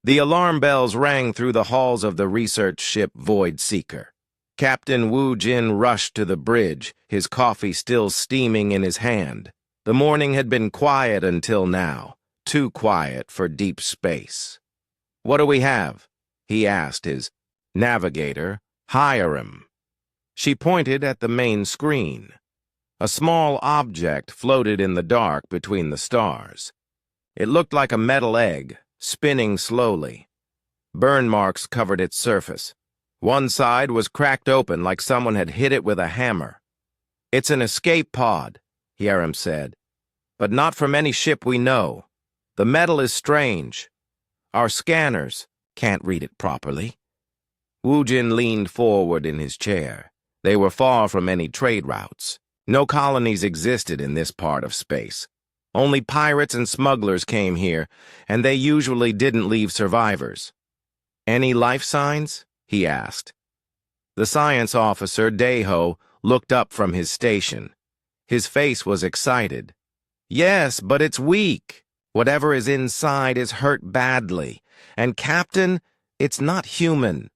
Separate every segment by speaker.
Speaker 1: The alarm bells rang through the halls of the research ship Void Seeker. Captain Wu Jin rushed to the bridge, his coffee still steaming in his hand. The morning had been quiet until now, too quiet for deep space. "What do we have?" he asked his navigator, Hiram. She pointed at the main screen. A small object floated in the dark between the stars. It looked like a metal egg, spinning slowly. Burn marks covered its surface. One side was cracked open like someone had hit it with a hammer. "It's an escape pod," Hiram said, "but not from any ship we know. The metal is strange. Our scanners can't read it properly." Wu Jin leaned forward in his chair. They were far from any trade routes. No colonies existed in this part of space. Only pirates and smugglers came here, and they usually didn't leave survivors. "Any life signs?" he asked. The science officer, Daeho, looked up from his station. His face was excited. "Yes, but it's weak. Whatever is inside is hurt badly. And Captain, it's not human."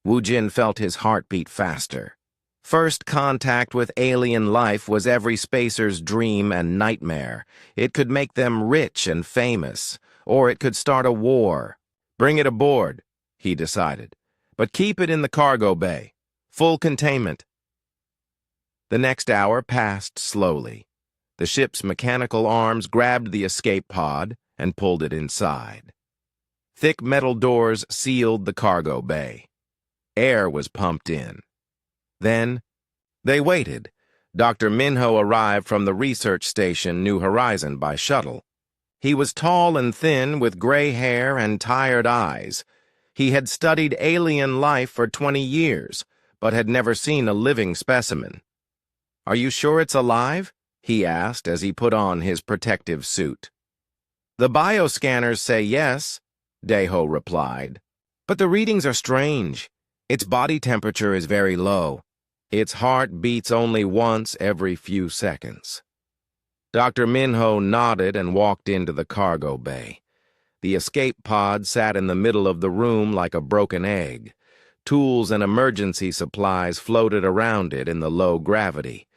Speaker 1: Wu Jin felt his heart beat faster. First contact with alien life was every spacer's dream and nightmare. It could make them rich and famous, or it could start a war. "Bring it aboard," he decided, "but keep it in the cargo bay. Full containment." The next hour passed slowly. The ship's mechanical arms grabbed the escape pod and pulled it inside. Thick metal doors sealed the cargo bay. Air was pumped in. Then, they waited. Dr. Minho arrived from the research station New Horizon by shuttle. He was tall and thin with gray hair and tired eyes. He had studied alien life for 20 years, but had never seen a living specimen. "Are you sure it's alive?" he asked as he put on his protective suit. "The bioscanners say yes," Daeho replied. "But the readings are strange. Its body temperature is very low. Its heart beats only once every few seconds." Dr. Minho nodded and walked into the cargo bay. The escape pod sat in the middle of the room like a broken egg. Tools and emergency supplies floated around it in the low gravity.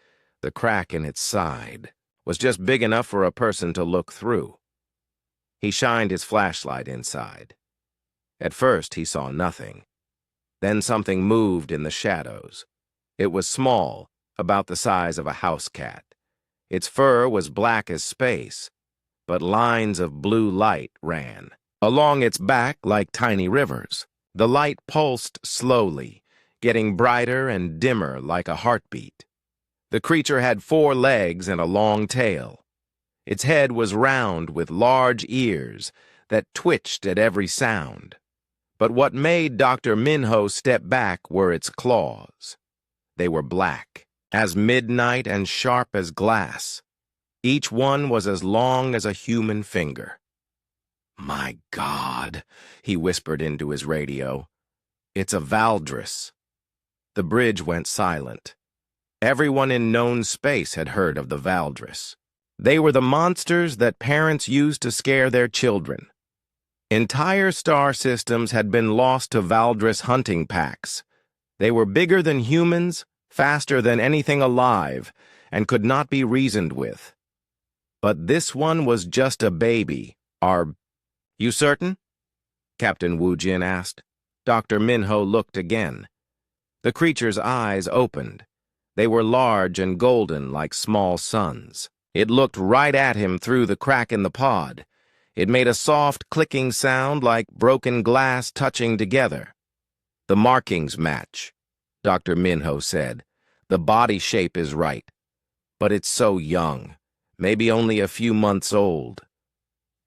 Speaker 1: The crack in its side was just big enough for a person to look through. He shined his flashlight inside. At first, he saw nothing. Then something moved in the shadows. It was small, about the size of a house cat. Its fur was black as space, but lines of blue light ran along its back like tiny rivers. The light pulsed slowly, getting brighter and dimmer like a heartbeat. The creature had 4 legs and a long tail. Its head was round with large ears that twitched at every sound. But what made Dr. Minho step back were its claws. They were black, as midnight and sharp as glass. Each one was as long as a human finger. "My God," he whispered into his radio. "It's a Valdris." The bridge went silent. Everyone in known space had heard of the Valdris. They were the monsters that parents used to scare their children. Entire star systems had been lost to Valdris hunting packs. They were bigger than humans, faster than anything alive, and could not be reasoned with. But this one was just a baby. "You certain?" Captain Wu Jin asked. Dr. Minho looked again. The creature's eyes opened. They were large and golden like small suns. It looked right at him through the crack in the pod. It made a soft clicking sound like broken glass touching together. "The markings match," Dr. Minho said. "The body shape is right. But it's so young, maybe only a few months old."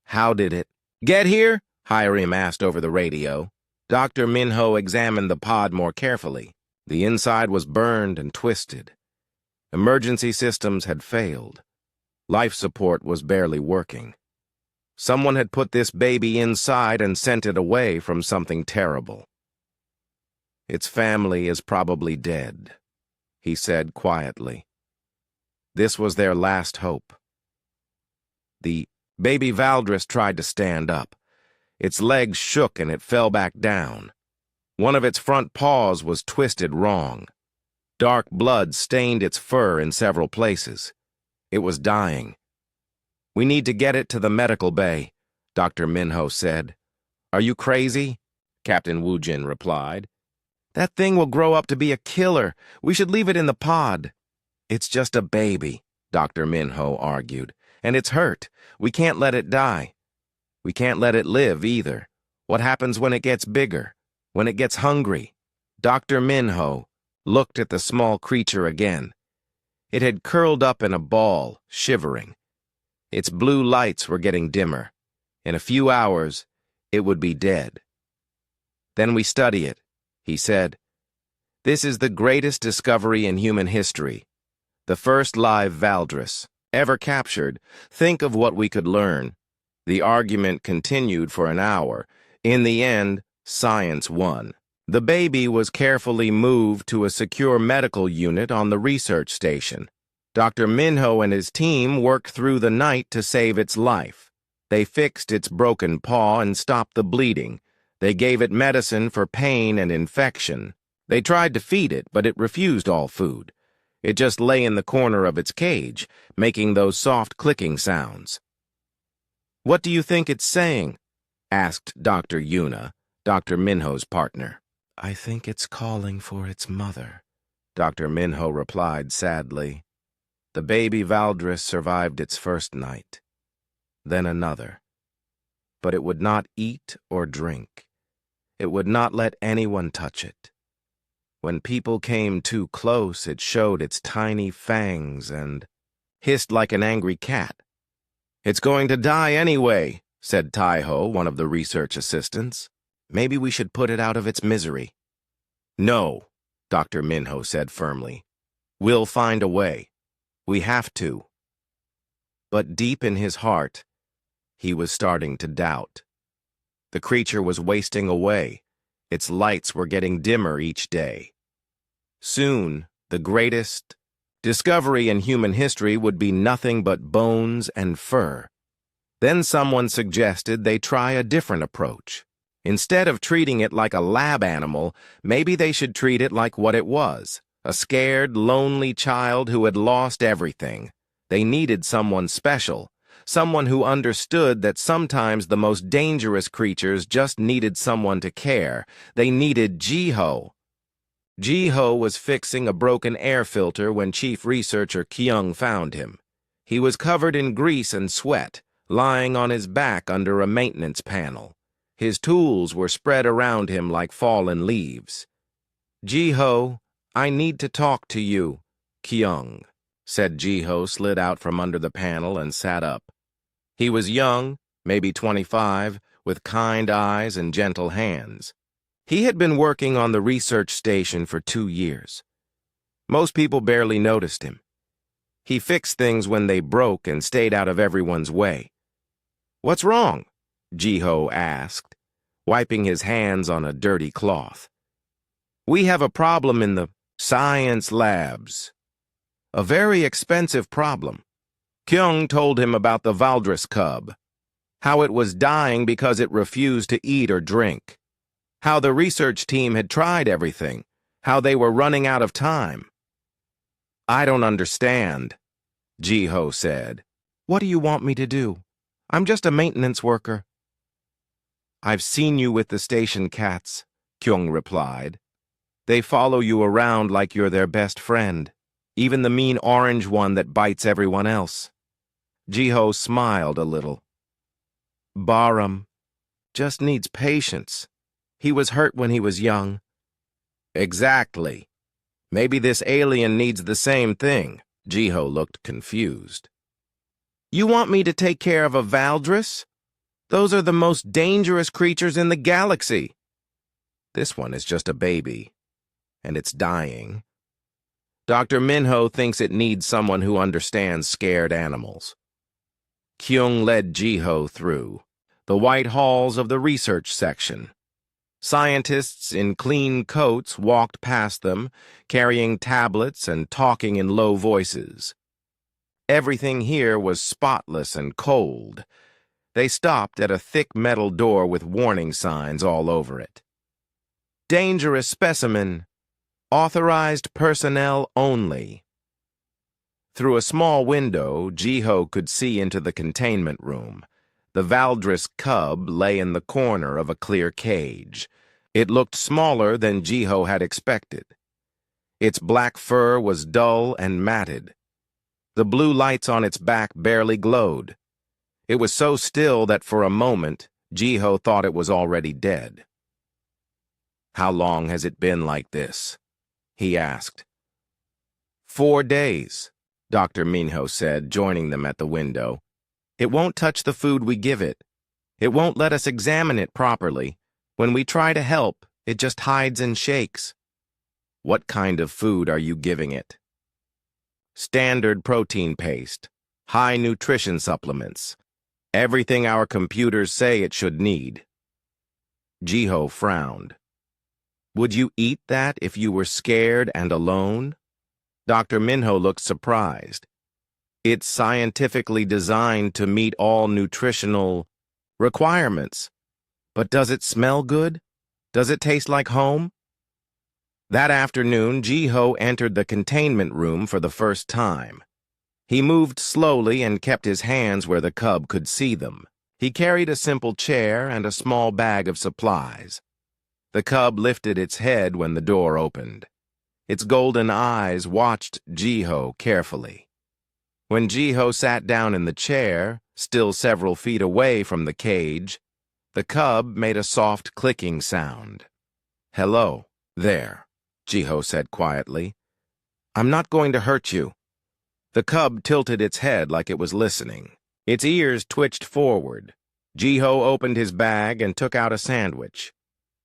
Speaker 1: "How did it get here?" Hiram asked over the radio. Dr. Minho examined the pod more carefully. The inside was burned and twisted. Emergency systems had failed. Life support was barely working. Someone had put this baby inside and sent it away from something terrible. "Its family is probably dead," he said quietly. This was their last hope. The baby Valdris tried to stand up. Its legs shook and it fell back down. One of its front paws was twisted wrong. Dark blood stained its fur in several places. It was dying. "We need to get it to the medical bay," Dr. Minho said. "Are you crazy?" Captain Woojin replied. "That thing will grow up to be a killer. We should leave it in the pod." "It's just a baby," Dr. Minho argued, "and it's hurt. We can't let it die. We can't let it live either. What happens when it gets bigger? When it gets hungry?" Dr. Minho looked at the small creature again. It had curled up in a ball, shivering. Its blue lights were getting dimmer. In a few hours, it would be dead. "Then we study it," he said. "This is the greatest discovery in human history. The first live Valdris, ever captured. Think of what we could learn." The argument continued for an hour. In the end, science won. The baby was carefully moved to a secure medical unit on the research station. Dr. Minho and his team worked through the night to save its life. They fixed its broken paw and stopped the bleeding. They gave it medicine for pain and infection. They tried to feed it, but it refused all food. It just lay in the corner of its cage, making those soft clicking sounds. "What do you think it's saying?" asked Dr. Yuna, Dr. Minho's partner. "I think it's calling for its mother," Dr. Minho replied sadly. The baby Valdris survived its first night, then another. But it would not eat or drink. It would not let anyone touch it. When people came too close, it showed its tiny fangs and hissed like an angry cat. "It's going to die anyway," said Taiho, one of the research assistants. "Maybe we should put it out of its misery." "No," Dr. Minho said firmly. "We'll find a way. We have to." But deep in his heart, he was starting to doubt. The creature was wasting away. Its lights were getting dimmer each day. Soon, the greatest discovery in human history would be nothing but bones and fur. Then someone suggested they try a different approach. Instead of treating it like a lab animal, maybe they should treat it like what it was, a scared, lonely child who had lost everything. They needed someone special, someone who understood that sometimes the most dangerous creatures just needed someone to care. They needed Jiho. Jiho was fixing a broken air filter when Chief Researcher Kyung found him. He was covered in grease and sweat, lying on his back under a maintenance panel. His tools were spread around him like fallen leaves. "Jiho, I need to talk to you," Kyung said. Jiho slid out from under the panel and sat up. He was young, maybe 25, with kind eyes and gentle hands. He had been working on the research station for 2 years. Most people barely noticed him. He fixed things when they broke and stayed out of everyone's way. "What's wrong?" Jiho asked, wiping his hands on a dirty cloth. "We have a problem in the science labs. A very expensive problem." Kyung told him about the Valdris cub, how it was dying because it refused to eat or drink, how the research team had tried everything, how they were running out of time. "I don't understand," Jiho said. "What do you want me to do? I'm just a maintenance worker." "I've seen you with the station cats," Kyung replied. "They follow you around like you're their best friend, even the mean orange one that bites everyone else." Jiho smiled a little. "Baram just needs patience. He was hurt when he was young." "Exactly. Maybe this alien needs the same thing." Jiho looked confused. "You want me to take care of a Valdris? Those are the most dangerous creatures in the galaxy." "This one is just a baby, and it's dying. Dr. Minho thinks it needs someone who understands scared animals." Kyung led Jiho through the white halls of the research section. Scientists in clean coats walked past them, carrying tablets and talking in low voices. Everything here was spotless and cold. They stopped at a thick metal door with warning signs all over it. Dangerous specimen. Authorized personnel only. Through a small window, Jiho could see into the containment room. The Valdris cub lay in the corner of a clear cage. It looked smaller than Jiho had expected. Its black fur was dull and matted. The blue lights on its back barely glowed. It was so still that for a moment, Jiho thought it was already dead. "How long has it been like this?" he asked. 4 days, Dr. Minho said, joining them at the window. "It won't touch the food we give it. It won't let us examine it properly. When we try to help, it just hides and shakes." "What kind of food are you giving it?" "Standard protein paste, high nutrition supplements, everything our computers say it should need." Jiho frowned. "Would you eat that if you were scared and alone?" Dr. Minho looked surprised. "It's scientifically designed to meet all nutritional requirements. But does it smell good? Does it taste like home?" That afternoon, Jiho entered the containment room for the first time. He moved slowly and kept his hands where the cub could see them. He carried a simple chair and a small bag of supplies. The cub lifted its head when the door opened. Its golden eyes watched Jiho carefully. When Jiho sat down in the chair, still several feet away from the cage, the cub made a soft clicking sound. "Hello, there," Jiho said quietly. "I'm not going to hurt you." The cub tilted its head like it was listening. Its ears twitched forward. Jiho opened his bag and took out a sandwich.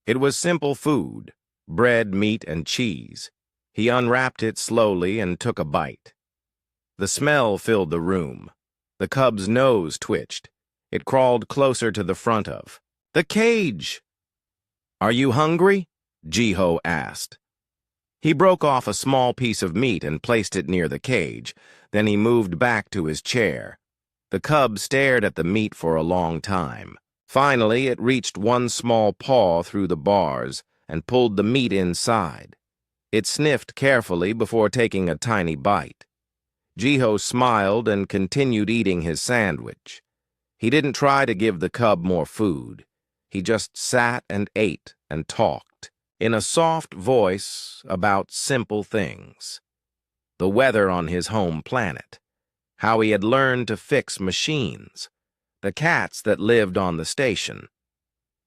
Speaker 1: It was simple food, bread, meat, and cheese. He unwrapped it slowly and took a bite. The smell filled the room. The cub's nose twitched. It crawled closer to the front of the cage. "Are you hungry?" Jiho asked. He broke off a small piece of meat and placed it near the cage. Then he moved back to his chair. The cub stared at the meat for a long time. Finally, it reached one small paw through the bars and pulled the meat inside. It sniffed carefully before taking a tiny bite. Jiho smiled and continued eating his sandwich. He didn't try to give the cub more food. He just sat and ate and talked, in a soft voice, about simple things. The weather on his home planet, how he had learned to fix machines, the cats that lived on the station.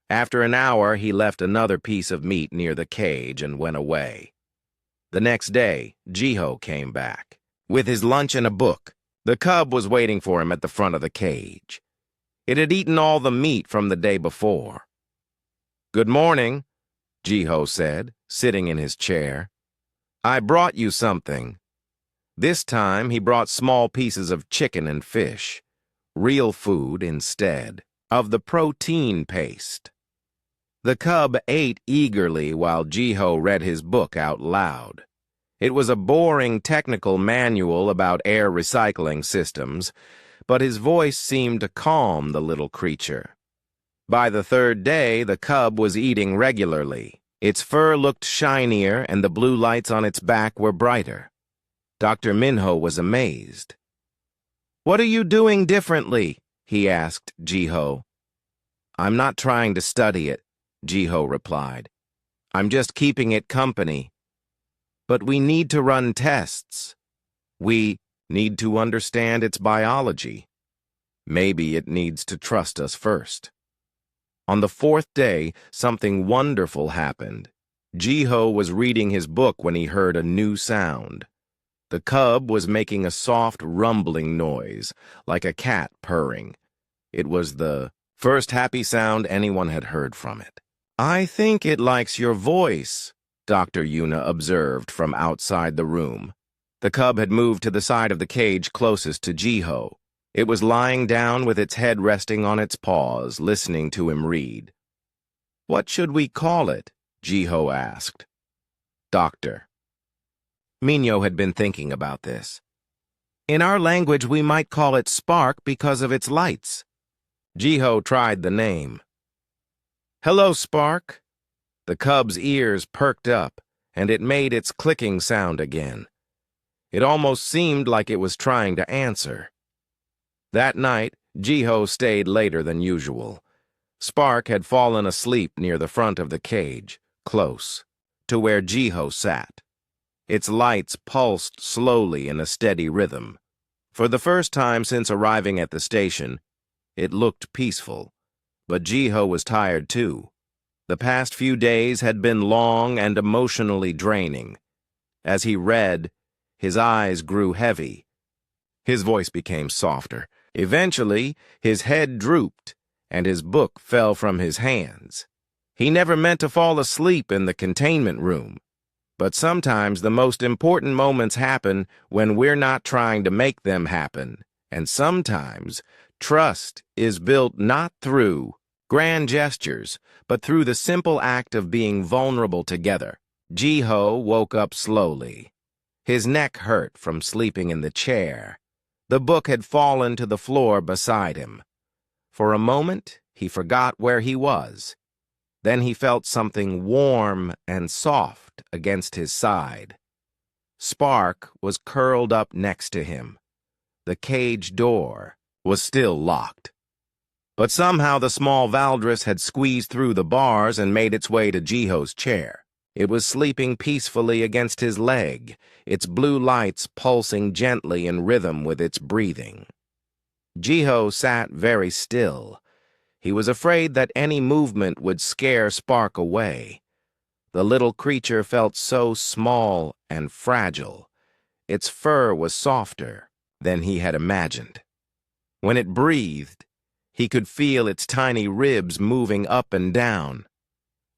Speaker 1: After an hour, he left another piece of meat near the cage and went away. The next day, Jiho came back, with his lunch and a book. The cub was waiting for him at the front of the cage. It had eaten all the meat from the day before. "Good morning," Jiho said, sitting in his chair. "I brought you something." This time, he brought small pieces of chicken and fish, real food instead of the protein paste. The cub ate eagerly while Jiho read his book out loud. It was a boring technical manual about air recycling systems, but his voice seemed to calm the little creature. By the third day, the cub was eating regularly. Its fur looked shinier and the blue lights on its back were brighter. Dr. Minho was amazed. "What are you doing differently?" he asked Jiho. "I'm not trying to study it," Jiho replied. "I'm just keeping it company. But we need to run tests. We need to understand its biology. Maybe it needs to trust us first." On the fourth day, something wonderful happened. Jiho was reading his book when he heard a new sound. The cub was making a soft rumbling noise, like a cat purring. It was the first happy sound anyone had heard from it. "I think it likes your voice," Dr. Yuna observed from outside the room. The cub had moved to the side of the cage closest to Jiho. It was lying down with its head resting on its paws, listening to him read. "What should we call it?" Jiho asked. "Doctor." Minho had been thinking about this. "In our language, we might call it Spark because of its lights." Jiho tried the name. "Hello, Spark." The cub's ears perked up, and it made its clicking sound again. It almost seemed like it was trying to answer. That night, Jiho stayed later than usual. Spark had fallen asleep near the front of the cage, close to where Jiho sat. Its lights pulsed slowly in a steady rhythm. For the first time since arriving at the station, it looked peaceful. But Jiho was tired too. The past few days had been long and emotionally draining. As he read, his eyes grew heavy. His voice became softer. Eventually, his head drooped, and his book fell from his hands. He never meant to fall asleep in the containment room. But sometimes the most important moments happen when we're not trying to make them happen. And sometimes trust is built not through grand gestures, but through the simple act of being vulnerable together. Jiho woke up slowly. His neck hurt from sleeping in the chair. The book had fallen to the floor beside him. For a moment, he forgot where he was. Then he felt something warm and soft against his side. Spark was curled up next to him. The cage door was still locked. But somehow the small Valdris had squeezed through the bars and made its way to Jiho's chair. It was sleeping peacefully against his leg, its blue lights pulsing gently in rhythm with its breathing. Jiho sat very still. He was afraid that any movement would scare Spark away. The little creature felt so small and fragile. Its fur was softer than he had imagined. When it breathed, he could feel its tiny ribs moving up and down.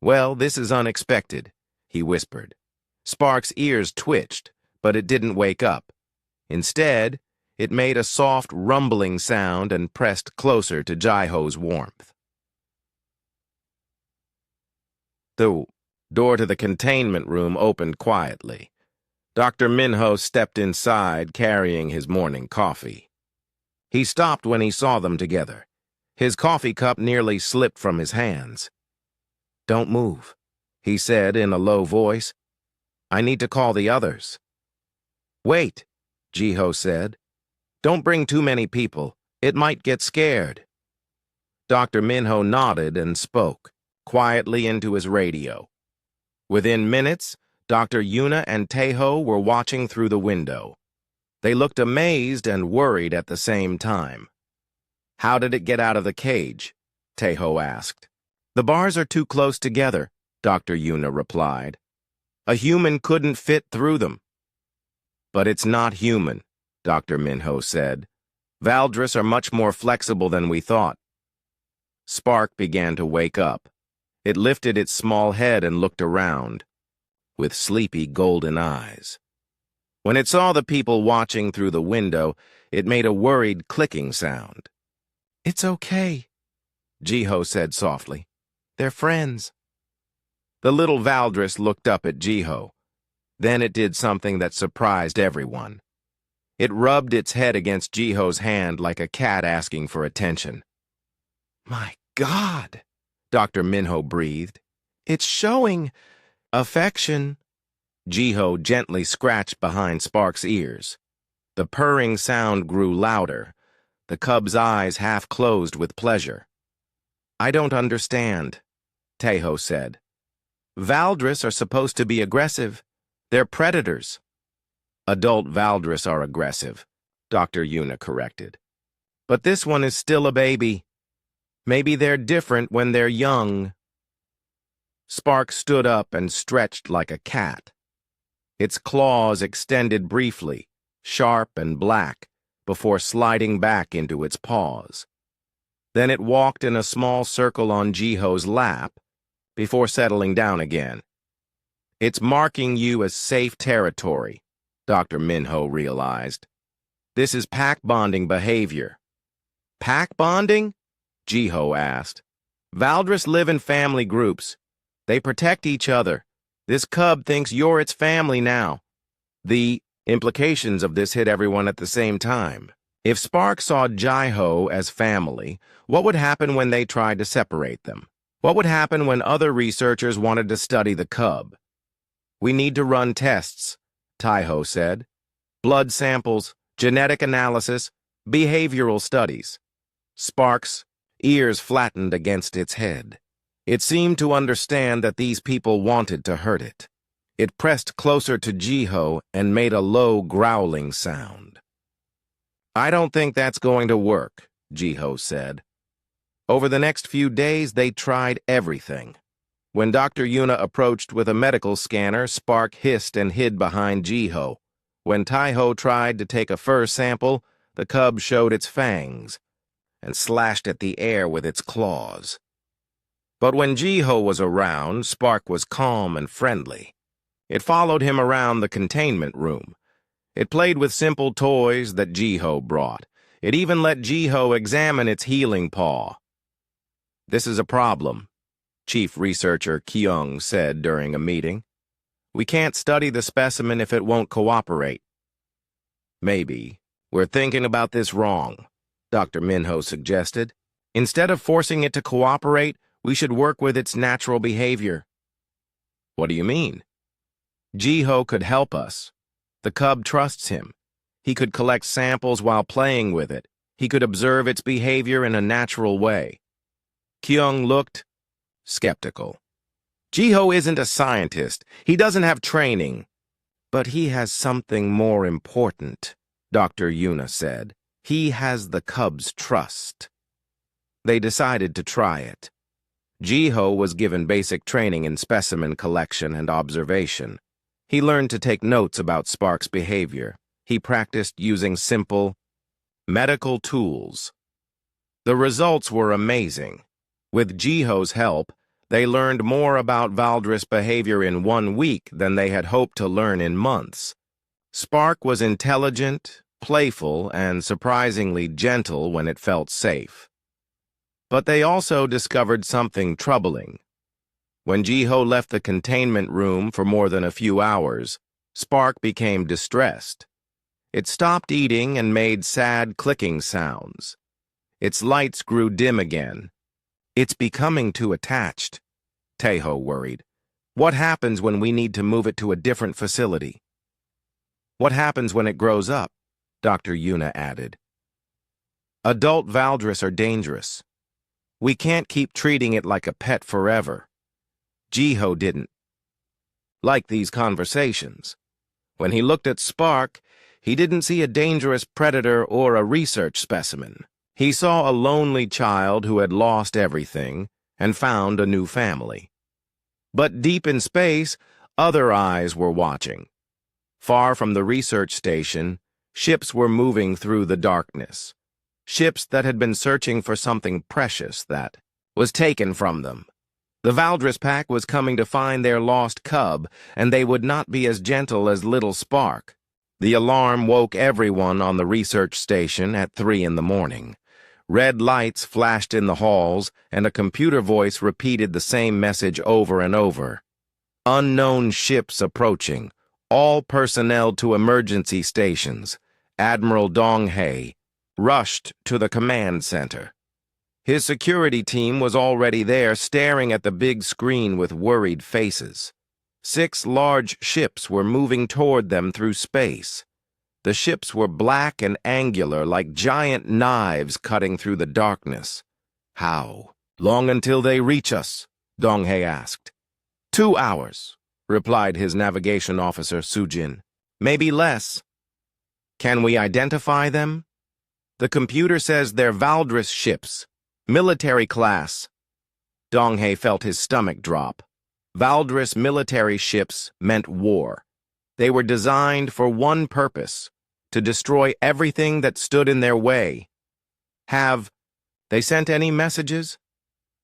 Speaker 1: "Well, this is unexpected," he whispered. Spark's ears twitched, but it didn't wake up. Instead, it made a soft rumbling sound and pressed closer to Jiho's warmth. The door to the containment room opened quietly. Dr. Minho stepped inside carrying his morning coffee. He stopped when he saw them together. His coffee cup nearly slipped from his hands. "Don't move," he said in a low voice. "I need to call the others." "Wait," Jiho said. "Don't bring too many people. It might get scared." Dr. Minho nodded and spoke, quietly into his radio. Within minutes, Dr. Yuna and Teho were watching through the window. They looked amazed and worried at the same time. "How did it get out of the cage?" Teho asked. "The bars are too close together," Dr. Yuna replied. "A human couldn't fit through them." "But it's not human," Dr. Minho said. "Valdris are much more flexible than we thought." Spark began to wake up. It lifted its small head and looked around, with sleepy golden eyes. When it saw the people watching through the window, it made a worried clicking sound. "It's okay," Jiho said softly. "They're friends." The little Valdris looked up at Jiho. Then it did something that surprised everyone. It rubbed its head against Jiho's hand like a cat asking for attention. "My God," Dr. Minho breathed. "It's showing affection." Jiho gently scratched behind Spark's ears. The purring sound grew louder. The cub's eyes half closed with pleasure. "I don't understand," Teho said. "Valdris are supposed to be aggressive. They're predators." "Adult Valdris are aggressive," Dr. Yuna corrected. "But this one is still a baby. Maybe they're different when they're young." Spark stood up and stretched like a cat. Its claws extended briefly, sharp and black, before sliding back into its paws. Then it walked in a small circle on Jiho's lap, before settling down again. "It's marking you as safe territory," Dr. Minho realized. "This is pack bonding behavior." "Pack bonding?" Jiho asked. "Valdris live in family groups. They protect each other. This cub thinks you're its family now." The implications of this hit everyone at the same time. If Spark saw Jai-Ho as family, what would happen when they tried to separate them? What would happen when other researchers wanted to study the cub? "We need to run tests," Tai-Ho said. "Blood samples, genetic analysis, behavioral studies." Spark's ears flattened against its head. It seemed to understand that these people wanted to hurt it. It pressed closer to Jai-Ho and made a low, growling sound. "I don't think that's going to work," Jai-Ho said. Over the next few days, they tried everything. When Dr. Yuna approached with a medical scanner, Spark hissed and hid behind Jai-Ho. When Tai-Ho tried to take a fur sample, the cub showed its fangs and slashed at the air with its claws. But when Jai-Ho was around, Spark was calm and friendly. It followed him around the containment room. It played with simple toys that Jai-Ho brought. It even let Jai-Ho examine its healing paw. "This is a problem," Chief Researcher Kyung said during a meeting. "We can't study the specimen if it won't cooperate." "Maybe we're thinking about this wrong," Dr. Minho suggested. "Instead of forcing it to cooperate, we should work with its natural behavior." "What do you mean?" "Jai-Ho could help us. The cub trusts him. He could collect samples while playing with it. He could observe its behavior in a natural way." Kyung looked skeptical. "Jai-Ho isn't a scientist. He doesn't have training." "But he has something more important," Dr. Yuna said. "He has the cub's trust." They decided to try it. Jai-Ho was given basic training in specimen collection and observation. He learned to take notes about Spark's behavior. He practiced using simple medical tools. The results were amazing. With Jai-Ho's help, they learned more about Valdris behavior in 1 week than they had hoped to learn in months. Spark was intelligent, playful, and surprisingly gentle when it felt safe. But they also discovered something troubling. When Jai-Ho left the containment room for more than a few hours, Spark became distressed. It stopped eating and made sad clicking sounds. Its lights grew dim again. "It's becoming too attached," Tai-Ho worried. "What happens when we need to move it to a different facility?" "What happens when it grows up?" Dr. Yuna added. "Adult Valdris are dangerous. We can't keep treating it like a pet forever." Jai-Ho didn't like these conversations. When he looked at Spark, he didn't see a dangerous predator or a research specimen. He saw a lonely child who had lost everything and found a new family. But deep in space, other eyes were watching. Far from the research station, ships were moving through the darkness. Ships that had been searching for something precious that was taken from them. The Valdris pack was coming to find their lost cub, and they would not be as gentle as little Spark. The alarm woke everyone on the research station at 3 in the morning. Red lights flashed in the halls, and a computer voice repeated the same message over and over. "Unknown ships approaching. All personnel to emergency stations." Admiral Dong-hae rushed to the command center. His security team was already there, staring at the big screen with worried faces. 6 large ships were moving toward them through space. The ships were black and angular, like giant knives cutting through the darkness. "How long until they reach us?" Dong-hae asked. 2 hours, replied his navigation officer, Sujin. "Maybe less." "Can we identify them?" "The computer says they're Valdris ships. Military class." Dong-hae felt his stomach drop. Valdris military ships meant war. They were designed for one purpose: to destroy everything that stood in their way. "Have they sent any messages?"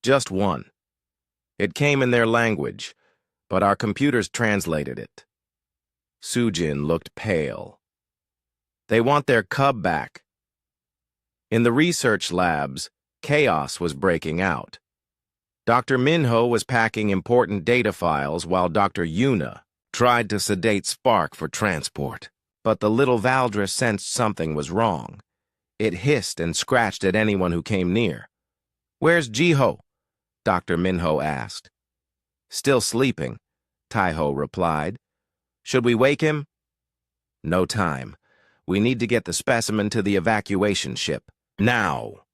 Speaker 1: "Just one. It came in their language, but our computers translated it." Sujin looked pale. "They want their cub back." In the research labs, chaos was breaking out. Dr. Minho was packing important data files while Dr. Yuna tried to sedate Spark for transport. But the little Valdris sensed something was wrong. It hissed and scratched at anyone who came near. "Where's Jiho?" Dr. Minho asked. "Still sleeping," Taiho replied. "Should we wake him?" "No time. We need to get the specimen to the evacuation ship. Now."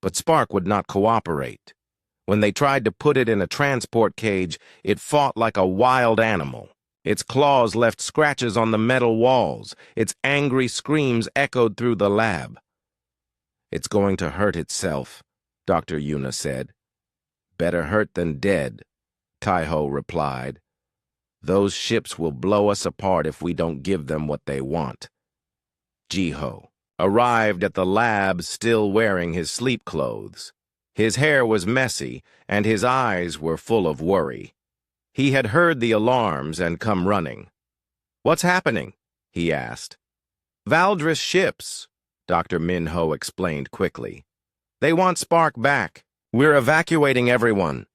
Speaker 1: But Spark would not cooperate. When they tried to put it in a transport cage, it fought like a wild animal. Its claws left scratches on the metal walls. Its angry screams echoed through the lab. "It's going to hurt itself," Dr. Yuna said. "Better hurt than dead," Taiho replied. "Those ships will blow us apart if we don't give them what they want." Jiho arrived at the lab still wearing his sleep clothes. His hair was messy, and his eyes were full of worry. He had heard the alarms and come running. "What's happening?" he asked. "Valdris ships," Dr. Minho explained quickly. "They want Spark back. We're evacuating everyone."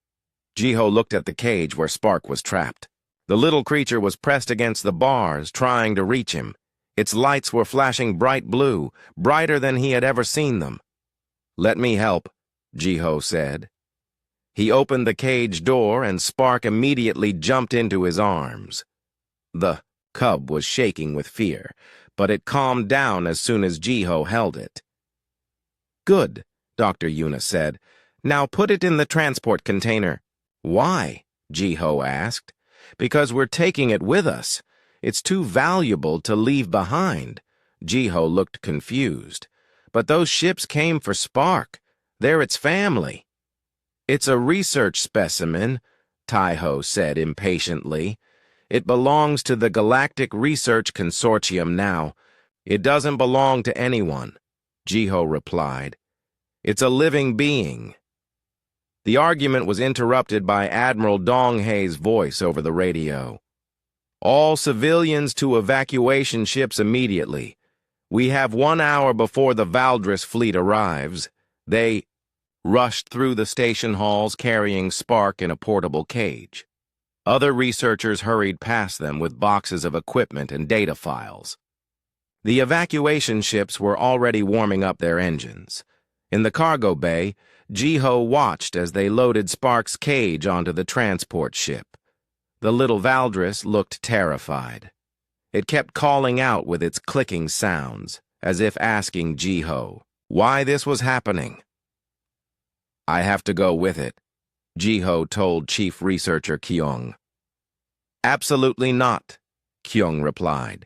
Speaker 1: Jiho looked at the cage where Spark was trapped. The little creature was pressed against the bars, trying to reach him. Its lights were flashing bright blue, brighter than he had ever seen them. "Let me help," Jiho said. He opened the cage door and Spark immediately jumped into his arms. The cub was shaking with fear, but it calmed down as soon as Jiho held it. "Good," Dr. Yuna said. "Now put it in the transport container." "Why?" Jiho asked. "Because we're taking it with us. It's too valuable to leave behind." Jiho looked confused. "But those ships came for Spark. They're its family." "It's a research specimen," Taiho said impatiently. "It belongs to the Galactic Research Consortium now. It doesn't belong to anyone," Jiho replied. "It's a living being." The argument was interrupted by Admiral Donghei's voice over the radio. "All civilians to evacuation ships immediately. We have 1 hour before the Valdris fleet arrives." They rushed through the station halls carrying Spark in a portable cage. Other researchers hurried past them with boxes of equipment and data files. The evacuation ships were already warming up their engines. In the cargo bay, Jiho watched as they loaded Spark's cage onto the transport ship. The little Valdris looked terrified. It kept calling out with its clicking sounds, as if asking Jiho why this was happening. "I have to go with it," Jiho told Chief Researcher Kyung. "Absolutely not," Kyung replied.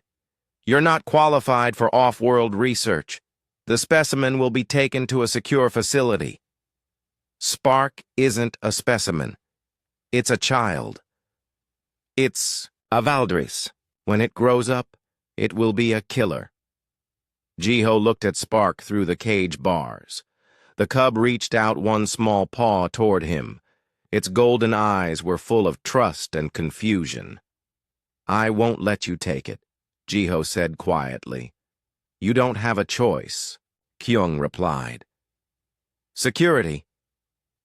Speaker 1: "You're not qualified for off-world research. The specimen will be taken to a secure facility." "Spark isn't a specimen. It's a child. It's a Valdris. When it grows up, it will be a killer." Jiho looked at Spark through the cage bars. The cub reached out one small paw toward him. Its golden eyes were full of trust and confusion. "I won't let you take it," Jiho said quietly. "You don't have a choice," Kyung replied. "Security,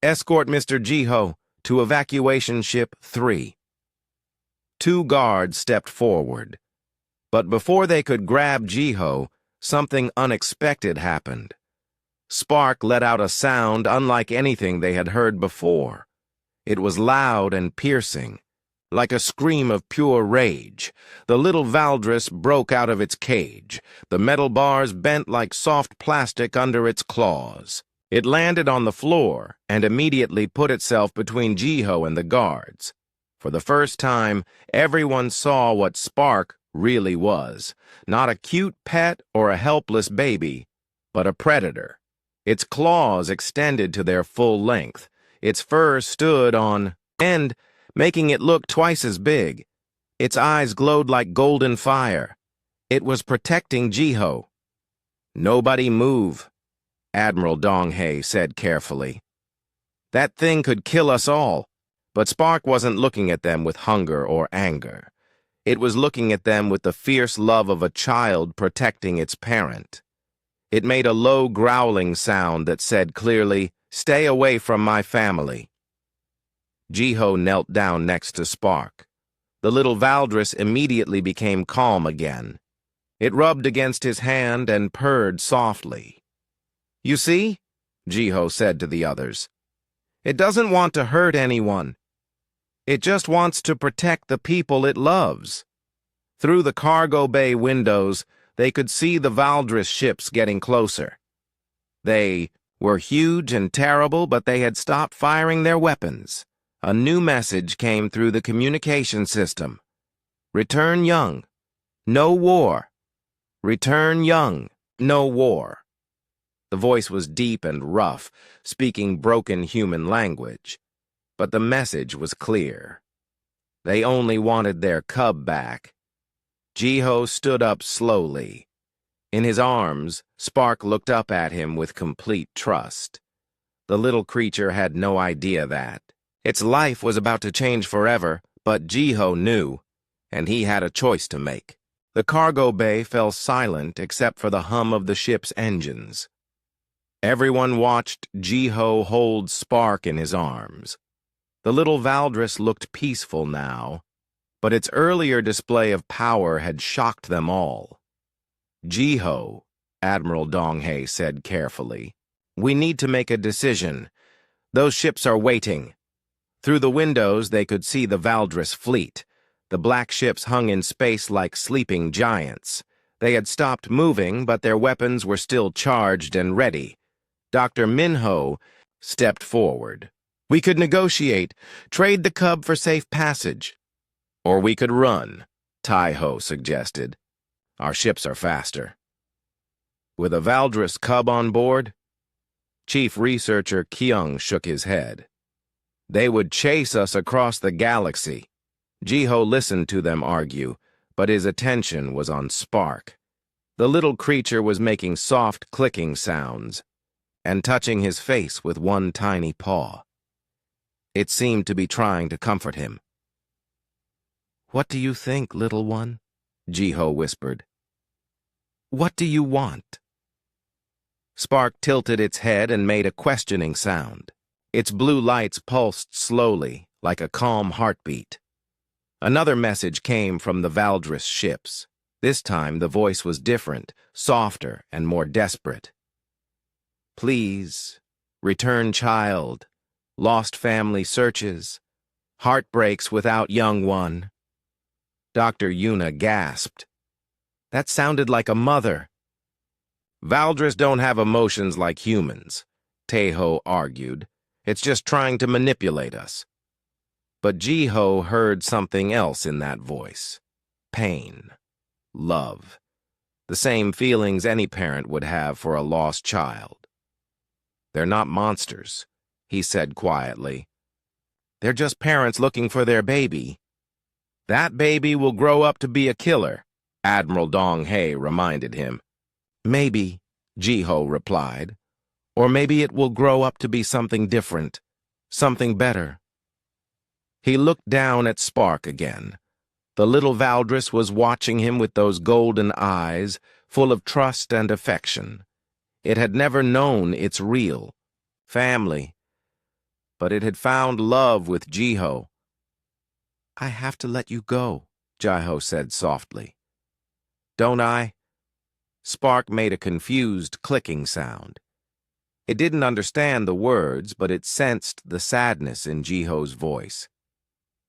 Speaker 1: escort Mr. Jiho to evacuation ship 3. 2 guards stepped forward. But before they could grab Jiho, something unexpected happened. Spark let out a sound unlike anything they had heard before. It was loud and piercing, like a scream of pure rage. The little Valdris broke out of its cage. The metal bars bent like soft plastic under its claws. It landed on the floor and immediately put itself between Jiho and the guards. For the first time, everyone saw what Spark really was. Not a cute pet or a helpless baby, but a predator. Its claws extended to their full length. Its fur stood on end, making it look twice as big. Its eyes glowed like golden fire. It was protecting Jiho. "Nobody move," Admiral Donghei said carefully. "That thing could kill us all." But Spark wasn't looking at them with hunger or anger. It was looking at them with the fierce love of a child protecting its parent. It made a low growling sound that said clearly, "Stay away from my family." Jiho knelt down next to Spark. The little Valdris immediately became calm again. It rubbed against his hand and purred softly. You see? Jiho said to the others. It doesn't want to hurt anyone. It just wants to protect the people it loves. Through the cargo bay windows, they could see the Valdris ships getting closer. They were huge and terrible, but they had stopped firing their weapons. A new message came through the communication system. Return young. No war. Return young. No war. The voice was deep and rough, speaking broken human language. But the message was clear. They only wanted their cub back. Jiho stood up slowly. In his arms, Spark looked up at him with complete trust. The little creature had no idea that. Its life was about to change forever, but Jiho knew, and he had a choice to make. The cargo bay fell silent except for the hum of the ship's engines. Everyone watched Jiho hold Spark in his arms. The little Valdris looked peaceful now, but its earlier display of power had shocked them all. Jiho, Admiral Donghae said carefully, we need to make a decision. Those ships are waiting. Through the windows, they could see the Valdris fleet. The black ships hung in space like sleeping giants. They had stopped moving, but their weapons were still charged and ready. Dr. Minho stepped forward. We could negotiate, trade the cub for safe passage. Or we could run, Tai-Ho suggested. Our ships are faster. With a Valdris cub on board? Chief Researcher Kyung shook his head. They would chase us across the galaxy. Jiho listened to them argue, but his attention was on Spark. The little creature was making soft clicking sounds and touching his face with one tiny paw. It seemed to be trying to comfort him. What do you think, little one? Jiho whispered. What do you want? Spark tilted its head and made a questioning sound. Its blue lights pulsed slowly, like a calm heartbeat. Another message came from the Valdris ships. This time the voice was different, softer, and more desperate. Please, return child, lost family searches, heartbreaks without young one. Dr. Yuna gasped. That sounded like a mother. Valdris don't have emotions like humans, Tai-Ho argued. It's just trying to manipulate us. But Jiho heard something else in that voice. Pain. Love. The same feelings any parent would have for a lost child. They're not monsters, he said quietly. They're just parents looking for their baby. That baby will grow up to be a killer, Admiral Donghae reminded him. Maybe, Jiho replied. Or maybe it will grow up to be something different, something better. He looked down at Spark again. The little Valdris was watching him with those golden eyes, full of trust and affection. It had never known its real family, but it had found love with Jiho. I have to let you go, Jiho said softly. Don't I? Spark made a confused clicking sound. It didn't understand the words, but it sensed the sadness in Jiho's voice.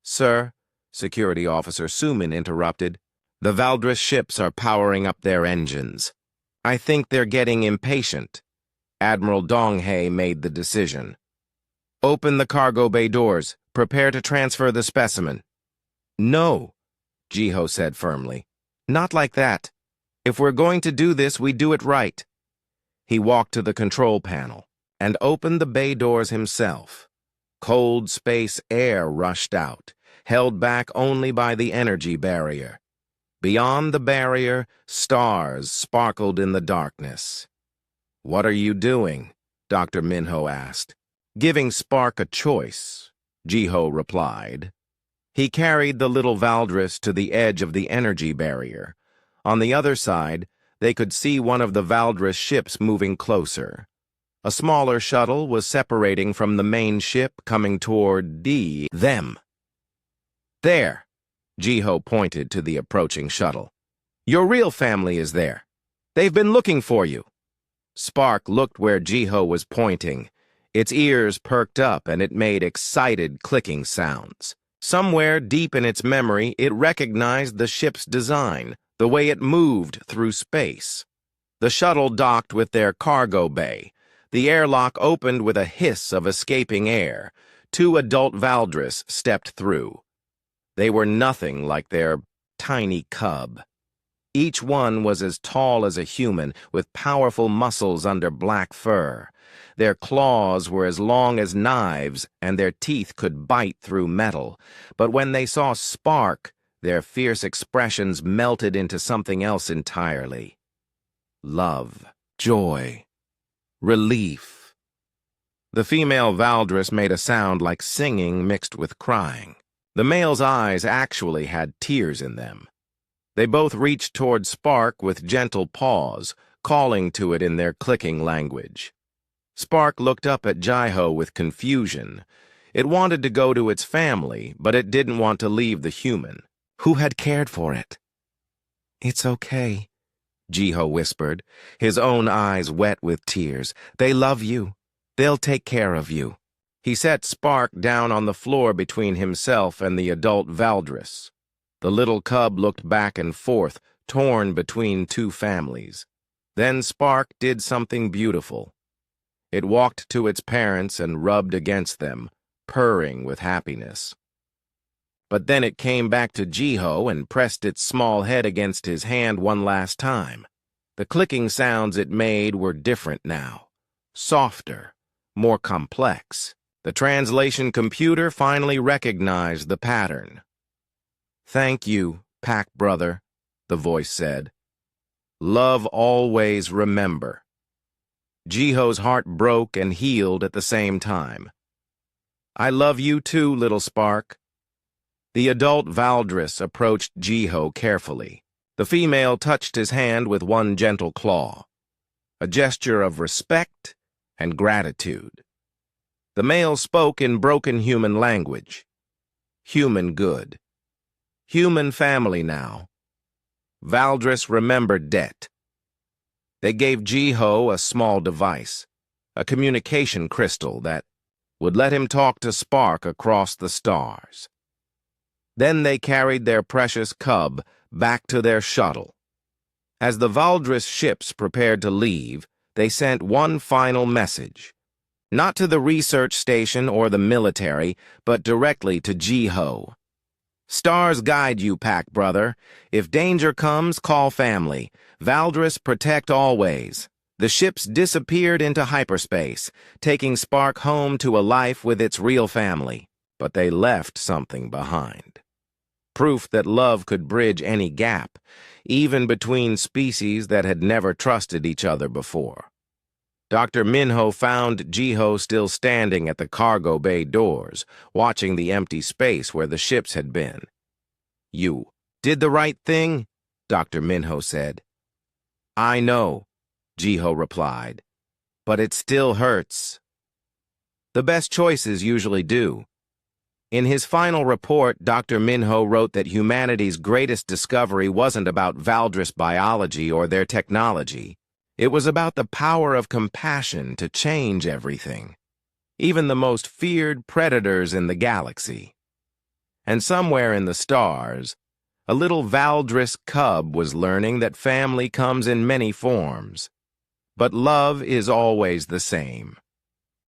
Speaker 1: Sir, Security Officer Sumin interrupted, the Valdris ships are powering up their engines. I think they're getting impatient. Admiral Donghae made the decision. Open the cargo bay doors. Prepare to transfer the specimen. No, Jiho said firmly. Not like that. If we're going to do this, we do it right. He walked to the control panel and opened the bay doors himself. Cold space air rushed out, held back only by the energy barrier. Beyond the barrier, stars sparkled in the darkness. What are you doing? Dr. Minho asked. Giving Spark a choice, Jiho replied. He carried the little Valdris to the edge of the energy barrier. On the other side, they could see one of the Valdris ships moving closer. A smaller shuttle was separating from the main ship coming toward them. There, Jiho pointed to the approaching shuttle. Your real family is there. They've been looking for you. Spark looked where Jiho was pointing. Its ears perked up and it made excited clicking sounds. Somewhere deep in its memory, it recognized the ship's design, the way it moved through space. The shuttle docked with their cargo bay. The airlock opened with a hiss of escaping air. 2 adult Valdris stepped through. They were nothing like their tiny cub. Each one was as tall as a human, with powerful muscles under black fur. Their claws were as long as knives, and their teeth could bite through metal. But when they saw Spark, their fierce expressions melted into something else entirely. Love, joy, relief. The female Valdris made a sound like singing mixed with crying. The male's eyes actually had tears in them. They both reached toward Spark with gentle paws, calling to it in their clicking language. Spark looked up at Jiho with confusion. It wanted to go to its family, but it didn't want to leave the human, who had cared for it. "It's okay," Jiho whispered, his own eyes wet with tears. "They love you. They'll take care of you." He set Spark down on the floor between himself and the adult Valdris. The little cub looked back and forth, torn between 2 families. Then Spark did something beautiful. It walked to its parents and rubbed against them, purring with happiness. But then it came back to Jiho and pressed its small head against his hand one last time. The clicking sounds it made were different now, softer, more complex. The translation computer finally recognized the pattern. "Thank you, Pack Brother," the voice said. "Love always remember." Jiho's heart broke and healed at the same time. "I love you too, little Spark." The adult Valdris approached Jiho carefully. The female touched his hand with one gentle claw, a gesture of respect and gratitude. The male spoke in broken human language. Human good. Human family now. Valdris remembered debt. They gave Jiho a small device, a communication crystal that would let him talk to Spark across the stars. Then they carried their precious cub back to their shuttle. As the Valdris ships prepared to leave, they sent one final message. Not to the research station or the military, but directly to Jiho. "Stars guide you, Pack Brother. If danger comes, call family. Valdris protect always." The ships disappeared into hyperspace, taking Spark home to a life with its real family. But they left something behind. Proof that love could bridge any gap, even between species that had never trusted each other before. Dr. Minho found Jiho still standing at the cargo bay doors, watching the empty space where the ships had been. "You did the right thing," Dr. Minho said. "I know," Jiho replied, "but it still hurts." The best choices usually do. In his final report, Dr. Minho wrote that humanity's greatest discovery wasn't about Valdris biology or their technology. It was about the power of compassion to change everything, even the most feared predators in the galaxy. And somewhere in the stars, a little Valdris cub was learning that family comes in many forms. But love is always the same.